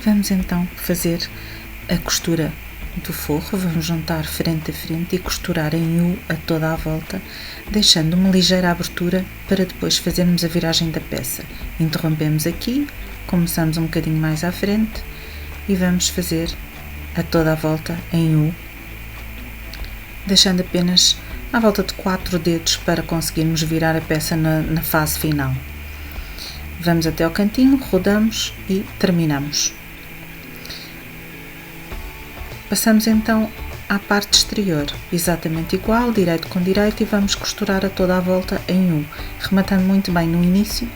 Vamos então fazer a costura do forro, vamos juntar frente a frente e costurar em U a toda a volta, deixando uma ligeira abertura para depois fazermos a viragem da peça. Interrompemos aqui, começamos um bocadinho mais à frente e vamos fazer a toda a volta em U, deixando apenas à volta de 4 dedos para conseguirmos virar a peça na fase final. Vamos até ao cantinho, rodamos e terminamos. Passamos então à parte exterior, exatamente igual, direito com direito, e vamos costurar a toda a volta em U, rematando muito bem no início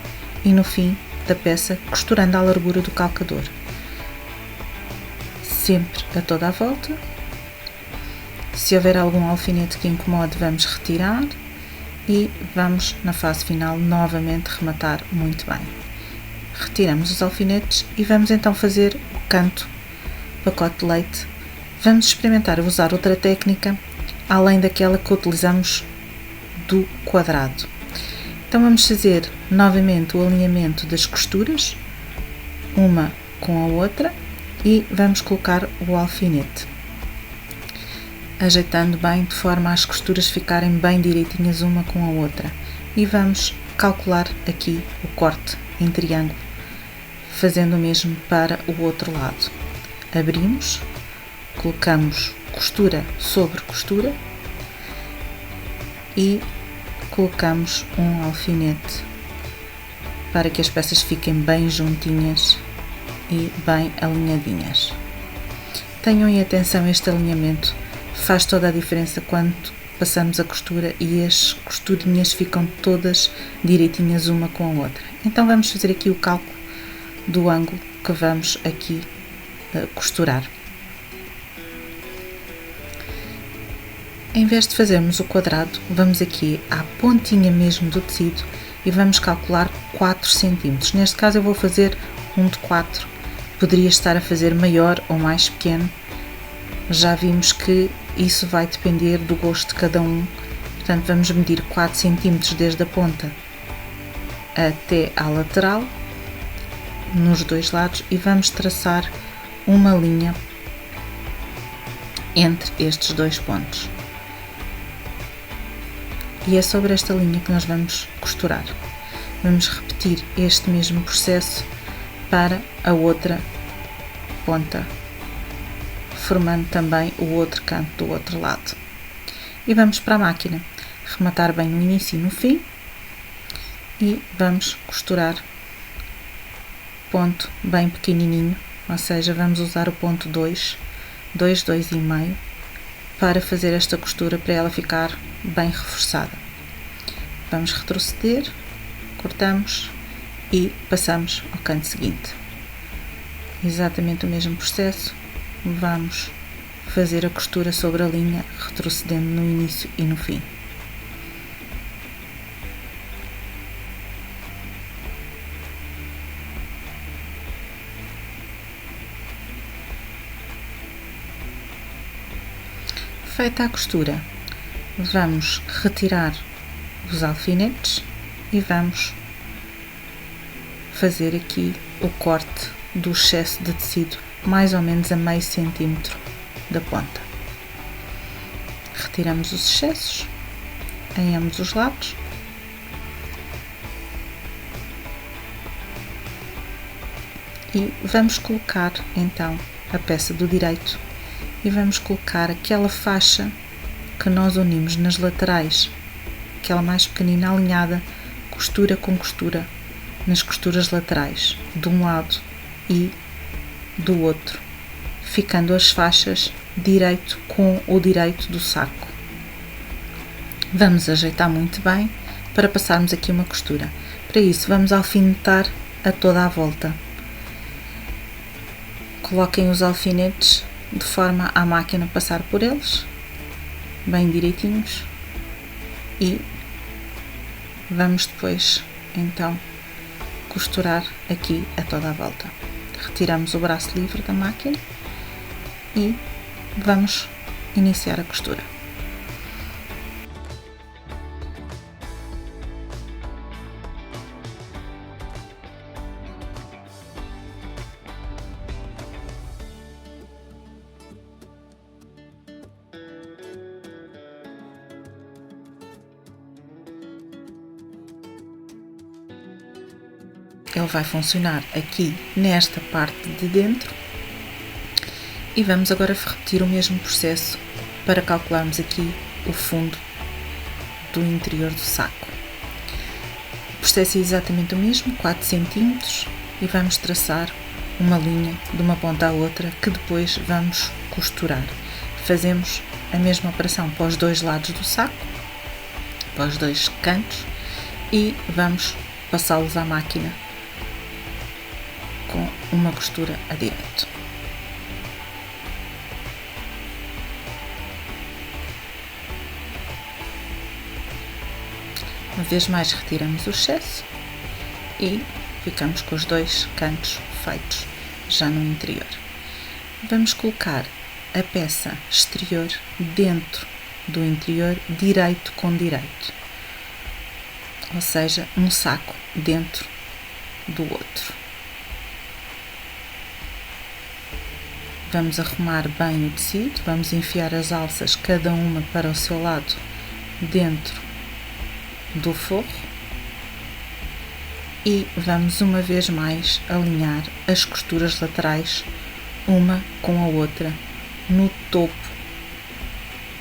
e no fim da peça, costurando à largura do calcador. Sempre a toda a volta. Se houver algum alfinete que incomode, vamos retirar e vamos na fase final novamente rematar muito bem. Retiramos os alfinetes e vamos então fazer o canto pacote de leite. Vamos experimentar usar outra técnica além daquela que utilizamos do quadrado. Então vamos fazer novamente o alinhamento das costuras, uma com a outra, e vamos colocar o alfinete, ajeitando bem de forma às costuras ficarem bem direitinhas uma com a outra, e vamos calcular aqui o corte em triângulo, fazendo o mesmo para o outro lado. Abrimos, colocamos costura sobre costura e colocamos um alfinete para que as peças fiquem bem juntinhas e bem alinhadinhas. Tenham em atenção, este alinhamento faz toda a diferença quando passamos a costura e as costurinhas ficam todas direitinhas uma com a outra. Então vamos fazer aqui o cálculo do ângulo que vamos aqui costurar. Em vez de fazermos o quadrado, vamos aqui à pontinha mesmo do tecido e vamos calcular 4 cm. Neste caso eu vou fazer um de 4, poderia estar a fazer maior ou mais pequeno, já vimos que isso vai depender do gosto de cada um, portanto vamos medir 4 cm desde a ponta até à lateral, nos dois lados, e vamos traçar uma linha entre estes dois pontos. E é sobre esta linha que nós vamos costurar. Vamos repetir este mesmo processo para a outra ponta, formando também o outro canto do outro lado. E vamos para a máquina, rematar bem no início e no fim, e vamos costurar ponto bem pequenininho, ou seja, vamos usar o ponto 2, 2,5, para fazer esta costura, para ela ficar bem reforçada. Vamos retroceder, cortamos e passamos ao canto seguinte. Exatamente o mesmo processo, vamos fazer a costura sobre a linha, retrocedendo no início e no fim. Feita a costura, vamos retirar os alfinetes e vamos fazer aqui o corte do excesso de tecido, mais ou menos a meio centímetro da ponta. Retiramos os excessos em ambos os lados e vamos colocar então a peça do direito e vamos colocar aquela faixa que nós unimos nas laterais, aquela mais pequenina, alinhada, costura com costura, nas costuras laterais, de um lado e do outro, ficando as faixas direito com o direito do saco. Vamos ajeitar muito bem para passarmos aqui uma costura. Para isso vamos alfinetar a toda a volta. Coloquem os alfinetes de forma à máquina passar por eles, bem direitinhos, e vamos depois então costurar aqui a toda a volta. Retiramos o braço livre da máquina e vamos iniciar a costura. ele vai funcionar aqui nesta parte de dentro. E vamos agora repetir o mesmo processo para calcularmos aqui o fundo do interior do saco. O processo é exatamente o mesmo, 4 cm, e vamos traçar uma linha de uma ponta à outra que depois vamos costurar. Fazemos a mesma operação para os dois lados do saco, para os dois cantos, e vamos passá-los à máquina com uma costura a direito. Uma vez mais retiramos o excesso e ficamos com os dois cantos feitos já no interior. Vamos colocar a peça exterior dentro do interior, direito com direito, ou seja, um saco dentro do outro. Vamos arrumar bem o tecido, vamos enfiar as alças cada uma para o seu lado dentro do forro e vamos uma vez mais alinhar as costuras laterais uma com a outra no topo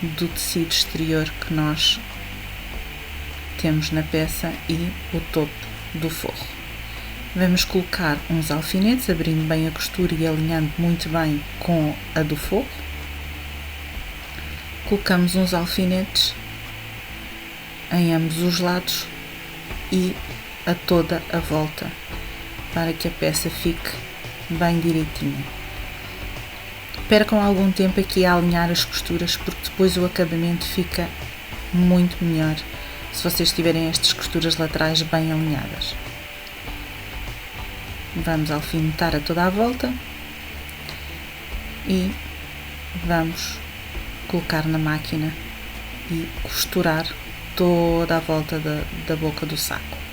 do tecido exterior que nós temos na peça e o topo do forro. Vamos colocar uns alfinetes, abrindo bem a costura e alinhando muito bem com a do forro. Colocamos uns alfinetes em ambos os lados e a toda a volta para que a peça fique bem direitinha. Percam algum tempo aqui a alinhar as costuras, porque depois o acabamento fica muito melhor se vocês tiverem estas costuras laterais bem alinhadas. Vamos alfinetar a toda a volta e vamos colocar na máquina e costurar toda a volta da boca do saco.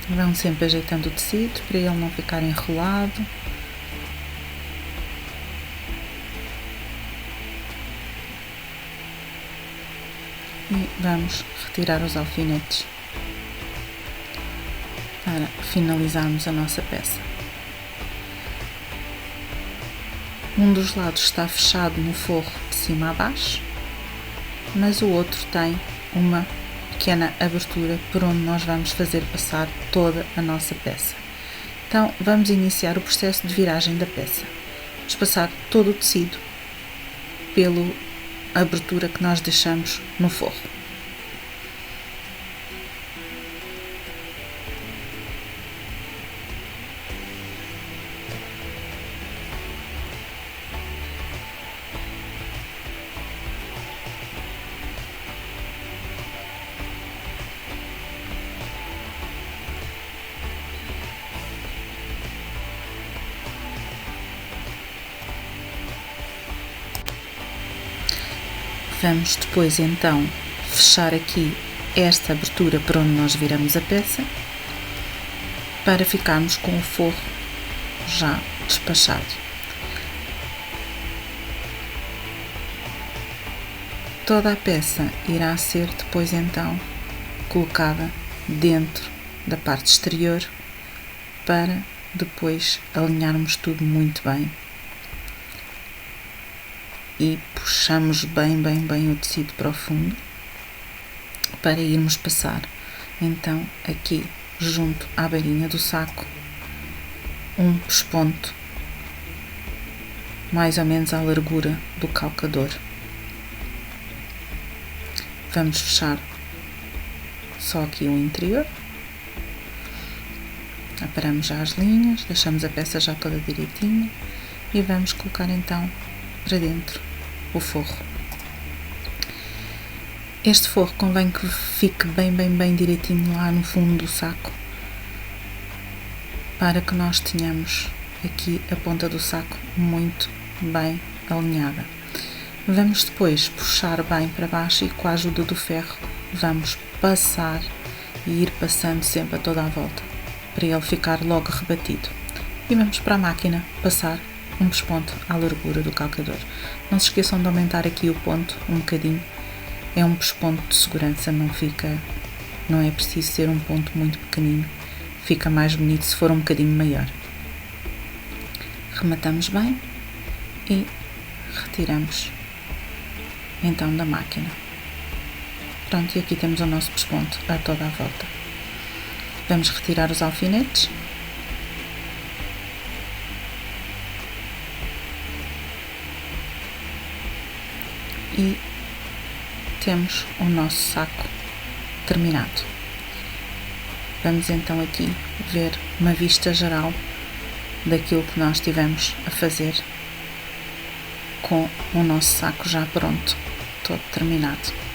Vão sempre ajeitando o tecido para ele não ficar enrolado. E vamos retirar os alfinetes para finalizarmos a nossa peça. Um dos lados está fechado no forro de cima a baixo, mas o outro tem uma pequena abertura por onde nós vamos fazer passar toda a nossa peça. Então vamos iniciar o processo de viragem da peça. Vamos passar todo o tecido pela abertura que nós deixamos no forro. Vamos depois então fechar aqui esta abertura por onde nós viramos a peça para ficarmos com o forro já despachado. Toda a peça irá ser depois então colocada dentro da parte exterior para depois alinharmos tudo muito bem. E puxamos bem o tecido para o fundo para irmos passar então aqui junto à beirinha do saco um pesponto mais ou menos à largura do calcador. Vamos fechar só aqui o interior, aparamos já as linhas, deixamos a peça já toda direitinha e vamos colocar então para dentro o forro. Este forro convém que fique bem direitinho lá no fundo do saco para que nós tenhamos aqui a ponta do saco muito bem alinhada. Vamos depois puxar bem para baixo e com a ajuda do ferro vamos passar e ir passando sempre a toda a volta para ele ficar logo rebatido. E vamos para a máquina passar um pesponto à largura do calcador. Não se esqueçam de aumentar aqui o ponto um bocadinho. É um pesponto de segurança, não é preciso ser um ponto muito pequenino. Fica mais bonito se for um bocadinho maior. Rematamos bem e retiramos então da máquina. Pronto, e aqui temos o nosso pesponto a toda a volta. Vamos retirar os alfinetes. E temos o nosso saco terminado. Vamos então aqui ver uma vista geral daquilo que nós tivemos a fazer com o nosso saco já pronto, todo terminado.